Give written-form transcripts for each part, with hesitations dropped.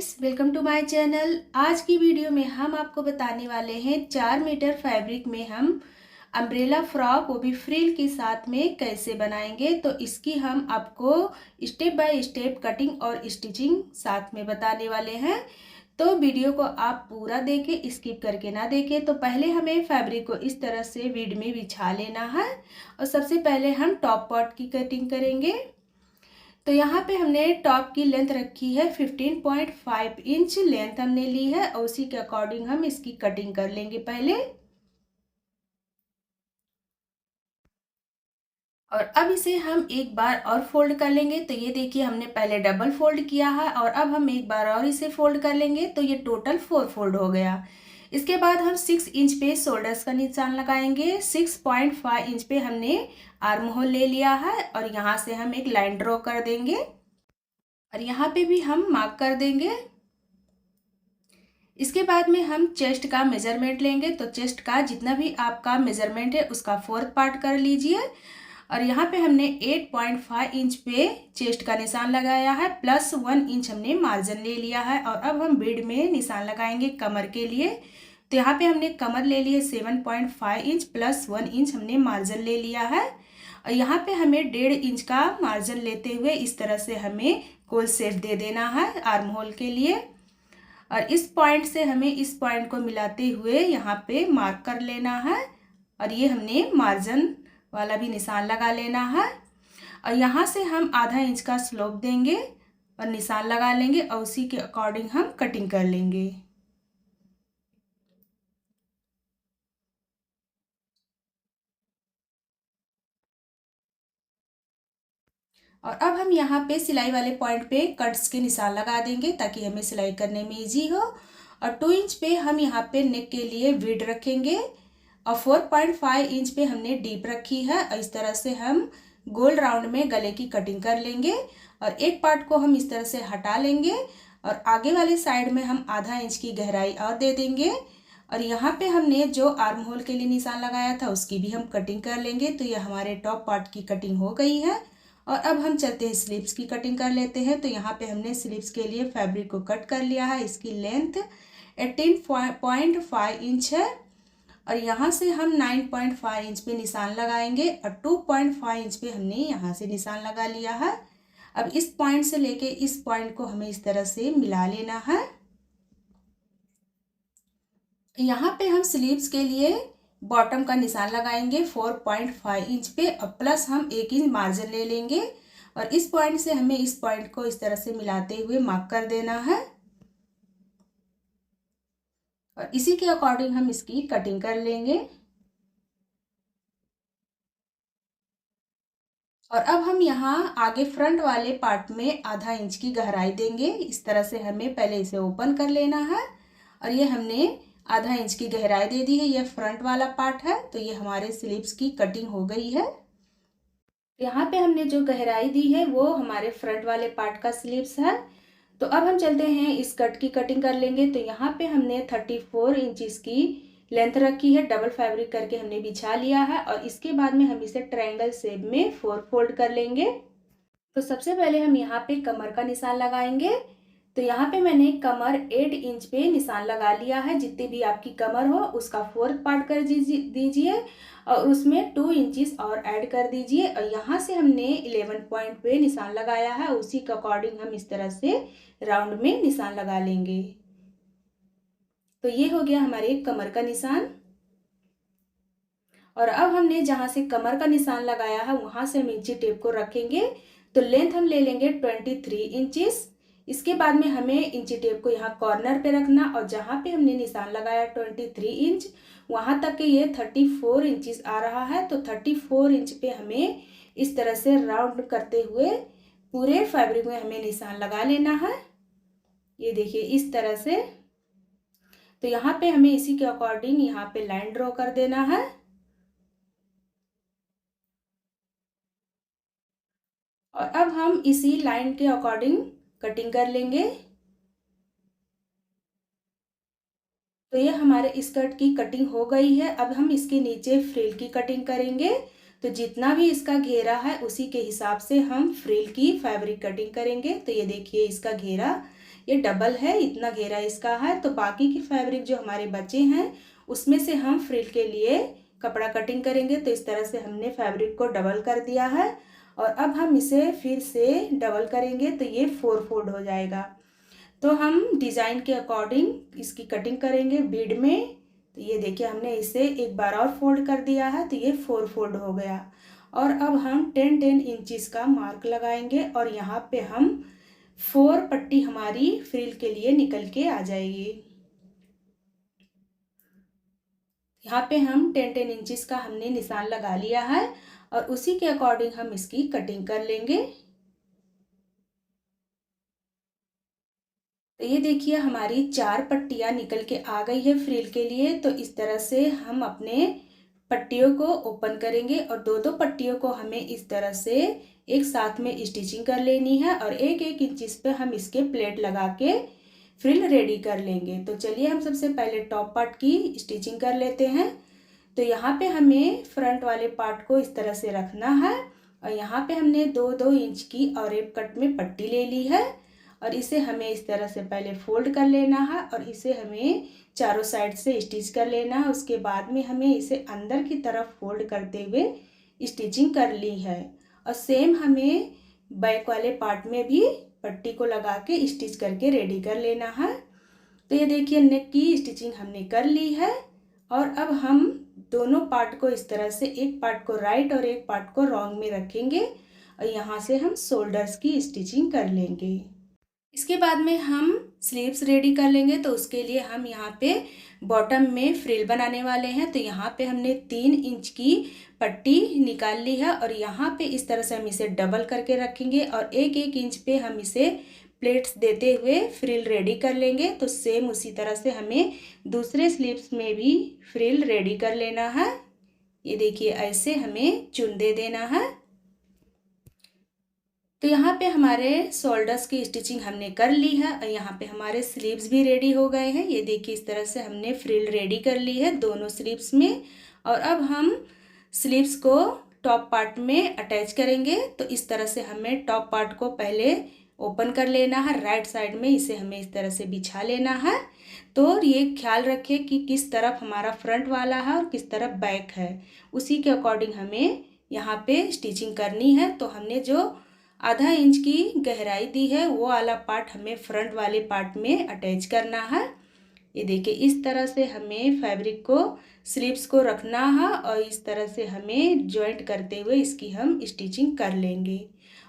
Friends, welcome to my channel. आज की video में हम आपको बताने वाले हैं 4 मीटर फैब्रिक में हम अम्ब्रेला फ्रॉक वो भी फ्रिल के साथ में कैसे बनाएंगे। तो इसकी हम आपको स्टेप बाय स्टेप कटिंग और स्टिचिंग साथ में बताने वाले हैं। तो वीडियो को आप पूरा देखें, स्किप करके ना देखें। तो पहले हमें फैब्रिक को इस तरह से विड में बिछा लेना है और सबसे पहले हम टॉप पार्ट की कटिंग करेंगे। तो यहाँ पे हमने टॉप की लेंथ रखी है 15.5 इंच लेंथ हमने ली है और उसी के अकॉर्डिंग हम इसकी कटिंग कर लेंगे पहले। और अब इसे हम एक बार और फोल्ड कर लेंगे। तो ये देखिए, हमने पहले डबल फोल्ड किया है और अब हम एक बार और इसे फोल्ड कर लेंगे। तो ये टोटल 4 फोल्ड हो गया। इसके बाद हम 6 इंच पे शोल्डर्स का निशान लगाएंगे। 6.5 इंच पे हमने आर्म होल ले लिया है और यहाँ से हम एक लाइन ड्रॉ कर देंगे और यहाँ पे भी हम मार्क कर देंगे। इसके बाद में हम चेस्ट का मेजरमेंट लेंगे। तो चेस्ट का जितना भी आपका मेजरमेंट है उसका 4th पार्ट कर लीजिए। और यहाँ पे हमने 8.5 इंच पे चेस्ट का निशान लगाया है, प्लस 1 इंच हमने मार्जिन ले लिया है। और अब हम बीड में निशान लगाएंगे कमर के लिए। तो यहाँ पे हमने कमर ले लिए 7.5 इंच, प्लस 1 इंच हमने मार्जिन ले लिया है। और यहाँ पे हमें 1.5 इंच का मार्जिन लेते हुए इस तरह से हमें गोल शेप दे देना है आर्म होल के लिए। और इस पॉइंट से हमें इस पॉइंट को मिलाते हुए यहाँ पे मार्क कर लेना है और ये हमने मार्जिन वाला भी निशान लगा लेना है। और यहाँ से हम आधा इंच का स्लोप देंगे और निशान लगा लेंगे और उसी के अकॉर्डिंग हम कटिंग कर लेंगे। और अब हम यहाँ पे सिलाई वाले पॉइंट पे कट्स के निशान लगा देंगे ताकि हमें सिलाई करने में इजी हो। और 2 इंच पे हम यहाँ पे नेक के लिए विड्थ रखेंगे और 4.5 इंच पे हमने डीप रखी है। और इस तरह से हम गोल राउंड में गले की कटिंग कर लेंगे और एक पार्ट को हम इस तरह से हटा लेंगे और आगे वाले साइड में हम आधा इंच की गहराई और दे देंगे। और यहाँ पे हमने जो आर्म होल के लिए निशान लगाया था उसकी भी हम कटिंग कर लेंगे। तो ये हमारे टॉप पार्ट की कटिंग हो गई है। और अब हम चलते हैं स्लीव्स की कटिंग कर लेते हैं। तो यहाँ पे हमने स्लीव्स के लिए फैब्रिक को कट कर लिया है। इसकी लेंथ 18.5 इंच है और यहाँ से हम 9.5 इंच पे निशान लगाएंगे और 2.5 इंच पे हमने यहाँ से निशान लगा लिया है। अब इस पॉइंट से लेके इस पॉइंट को हमें इस तरह से मिला लेना है। यहाँ पे हम स्लीव्स के लिए बॉटम का निशान लगाएंगे 4.5 इंच पे और प्लस हम 1 इंच मार्जिन ले लेंगे और इस पॉइंट से हमें इस पॉइंट को इस तरह से मिलाते हुए मार्क कर देना है और इसी के अकॉर्डिंग हम इसकी कटिंग कर लेंगे। और अब हम यहाँ आगे फ्रंट वाले पार्ट में आधा इंच की गहराई देंगे। इस तरह से हमें पहले इसे ओपन कर लेना है और ये हमने आधा इंच की गहराई दे दी है। ये फ्रंट वाला पार्ट है। तो ये हमारे स्लीव्स की कटिंग हो गई है। यहाँ पे हमने जो गहराई दी है वो हमारे फ्रंट वाले पार्ट का स्लीव्स है। तो अब हम चलते हैं इस कट की कटिंग कर लेंगे। तो यहाँ पे हमने 34 इंचेस की लेंथ रखी है, डबल फैब्रिक करके हमने बिछा लिया है और इसके बाद में हम इसे ट्रायंगल शेप में 4 फोल्ड कर लेंगे। तो सबसे पहले हम यहाँ पे कमर का निशान लगाएंगे। तो यहाँ पे मैंने कमर 8 इंच पे निशान लगा लिया है। जितनी भी आपकी कमर हो उसका 4th पार्ट कर दीजिए और उसमें 2 इंचेस और ऐड कर दीजिए। और यहाँ से हमने 11 पॉइंट पे निशान लगाया है, उसी के अकॉर्डिंग हम इस तरह से राउंड में निशान लगा लेंगे। तो ये हो गया हमारे कमर का निशान। और अब हमने जहाँ से कमर का निशान लगाया है वहाँ से हम इंची टेप को रखेंगे। तो लेंथ हम ले लेंगे 23 इंचेस। इसके बाद में हमें इंची टेप को यहाँ कॉर्नर पे रखना और जहाँ पे हमने निशान लगाया 23 इंच वहाँ तक के ये 34 इंचेस आ रहा है। तो 34 इंच पे हमें इस तरह से राउंड करते हुए पूरे फैब्रिक में हमें निशान लगा लेना है। ये देखिए इस तरह से। तो यहाँ पे हमें इसी के अकॉर्डिंग यहाँ पे लाइन ड्रॉ कर देना है और अब हम इसी लाइन के अकॉर्डिंग कटिंग कर लेंगे। तो ये हमारे स्कर्ट की कटिंग हो गई है। अब हम इसके नीचे फ्रिल की कटिंग करेंगे। तो जितना भी इसका घेरा है उसी के हिसाब से हम फ्रिल की फैब्रिक कटिंग करेंगे। तो ये देखिए इसका घेरा ये डबल है, इतना घेरा इसका है। तो बाकी की फैब्रिक जो हमारे बचे हैं उसमें से हम फ्रिल के लिए कपड़ा कटिंग करेंगे। तो इस तरह से हमने फैब्रिक को डबल कर दिया है और अब हम इसे फिर से डबल करेंगे तो ये 4 फोल्ड हो जाएगा। तो हम डिज़ाइन के अकॉर्डिंग इसकी कटिंग करेंगे बीड में। तो ये देखिए हमने इसे एक बार और फोल्ड कर दिया है तो ये 4 फोल्ड हो गया। और अब हम 10 इंचेस का मार्क लगाएंगे और यहाँ पे हम 4 पट्टी हमारी फ्रिल के लिए निकल के आ जाएगी। यहाँ पे हम 10 इंचेस का हमने निशान लगा लिया है और उसी के अकॉर्डिंग हम इसकी कटिंग कर लेंगे। तो ये देखिए हमारी 4 पट्टियाँ निकल के आ गई है फ्रिल के लिए। तो इस तरह से हम अपने पट्टियों को ओपन करेंगे और दो दो पट्टियों को हमें इस तरह से एक साथ में स्टिचिंग कर लेनी है और एक एक इंच पे हम इसके प्लेट लगा के फ्रिल रेडी कर लेंगे। तो चलिए हम सबसे पहले टॉप पार्ट की स्टिचिंग कर लेते हैं। तो यहाँ पे हमें फ्रंट वाले पार्ट को इस तरह से रखना है और यहाँ पे हमने 2-2 इंच की और एक कट में पट्टी ले ली है और इसे हमें इस तरह से पहले फोल्ड कर लेना है और इसे हमें चारों साइड से स्टिच कर लेना है। उसके बाद में हमें इसे अंदर की तरफ फोल्ड करते हुए स्टिचिंग कर ली है और सेम हमें बैक वाले पार्ट में भी पट्टी को लगा के स्टिच करके रेडी कर लेना है। तो ये देखिए नेक की स्टिचिंग हमने कर ली है और अब हम दोनों पार्ट को इस तरह से एक पार्ट को राइट और एक पार्ट को रॉन्ग में रखेंगे और यहाँ से हम शोल्डर्स की स्टिचिंग कर लेंगे। इसके बाद में हम स्लीव्स रेडी कर लेंगे। तो उसके लिए हम यहाँ पे बॉटम में फ्रिल बनाने वाले हैं। तो यहाँ पे हमने 3 इंच की पट्टी निकाल ली है और यहाँ पे इस तरह से हम इसे डबल करके रखेंगे और एक एक इंच पे हम इसे प्लेट्स देते हुए फ्रिल रेडी कर लेंगे। तो सेम उसी तरह से हमें दूसरे स्लीव्स में भी फ्रिल रेडी कर लेना है। ये देखिए ऐसे हमें चुन दे देना है। तो यहाँ पे हमारे शोल्डर्स की स्टिचिंग हमने कर ली है और यहाँ पे हमारे स्लीव्स भी रेडी हो गए हैं। ये देखिए इस तरह से हमने फ्रिल रेडी कर ली है दोनों स्लीव्स में और अब हम स्लीव्स को टॉप पार्ट में अटैच करेंगे। तो इस तरह से हमें टॉप पार्ट को पहले ओपन कर लेना है, राइट साइड में इसे हमें इस तरह से बिछा लेना है। तो ये ख्याल रखें कि किस तरफ हमारा फ्रंट वाला है और किस तरफ बैक है, उसी के अकॉर्डिंग हमें यहाँ पे स्टिचिंग करनी है। तो हमने जो आधा इंच की गहराई दी है वो वाला पार्ट हमें फ्रंट वाले पार्ट में अटैच करना है। ये देखिए इस तरह से हमें फैब्रिक को स्लीव्स को रखना है और इस तरह से हमें जॉइंट करते हुए इसकी हम स्टिचिंग कर लेंगे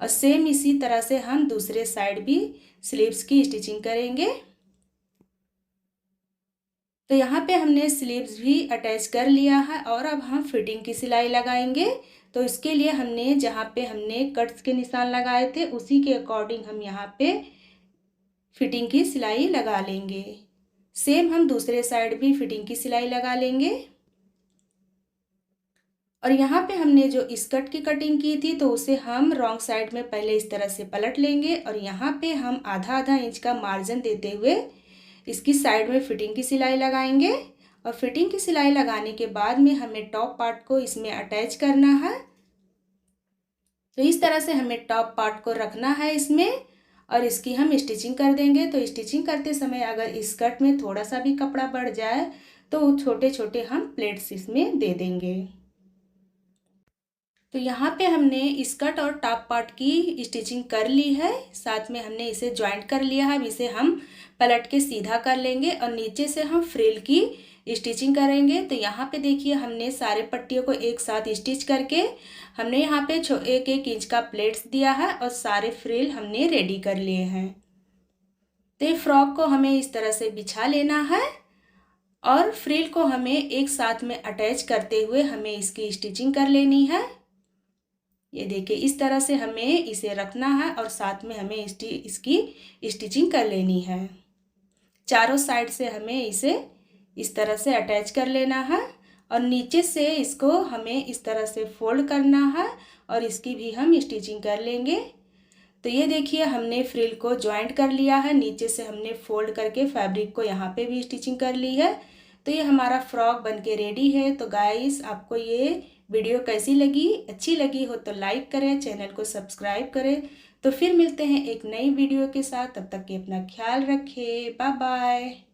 और सेम इसी तरह से हम दूसरे साइड भी स्लीव्स की स्टिचिंग करेंगे। तो यहाँ पे हमने स्लीव्स भी अटैच कर लिया है और अब हम फिटिंग की सिलाई लगाएंगे। तो इसके लिए हमने जहाँ पे हमने कट्स के निशान लगाए थे उसी के अकॉर्डिंग हम यहाँ पे फिटिंग की सिलाई लगा लेंगे। सेम हम दूसरे साइड भी फिटिंग की सिलाई लगा लेंगे। और यहाँ पे हमने जो स्कर्ट की कटिंग की थी तो उसे हम रॉन्ग साइड में पहले इस तरह से पलट लेंगे और यहाँ पे हम आधा इंच का मार्जिन देते हुए इसकी साइड में फिटिंग की सिलाई लगाएंगे और फिटिंग की सिलाई लगाने के बाद में हमें टॉप पार्ट को इसमें अटैच करना है। तो इस तरह से हमें टॉप पार्ट को रखना है इसमें और इसकी हम स्टिचिंग कर देंगे। तो स्टिचिंग करते समय अगर स्कर्ट में थोड़ा सा भी कपड़ा बढ़ जाए तो छोटे छोटे हम प्लेट्स इसमें दे देंगे। तो यहाँ पे हमने स्कर्ट और टॉप पार्ट की स्टिचिंग कर ली है, साथ में हमने इसे ज्वाइंट कर लिया है। अब इसे हम पलट के सीधा कर लेंगे और नीचे से हम फ्रिल की स्टिचिंग करेंगे। तो यहाँ पे देखिए हमने सारे पट्टियों को एक साथ स्टिच करके हमने यहाँ पे एक एक इंच का प्लेट्स दिया है और सारे फ्रिल हमने रेडी कर लिए हैं। तो ये फ्रॉक को हमें इस तरह से बिछा लेना है और फ्रिल को हमें एक साथ में अटैच करते हुए हमें इसकी स्टिचिंग कर लेनी है। ये देखिए इस तरह से हमें इसे रखना है और साथ में हमें इसकी स्टिचिंग कर लेनी है। चारों साइड से हमें इसे इस तरह से अटैच कर लेना है और नीचे से इसको हमें इस तरह से फोल्ड करना है और इसकी भी हम स्टिचिंग कर लेंगे। तो ये देखिए हमने फ्रिल को ज्वाइंट कर लिया है, नीचे से हमने फोल्ड करके फैब्रिक को यहाँ पे भी स्टिचिंग कर ली है। तो ये हमारा फ्रॉक बनके रेडी है। तो गाइस आपको ये वीडियो कैसी लगी, अच्छी लगी हो तो लाइक करें, चैनल को सब्सक्राइब करें। तो फिर मिलते हैं एक नई वीडियो के साथ, तब तक के अपना ख्याल रखें। Bye bye.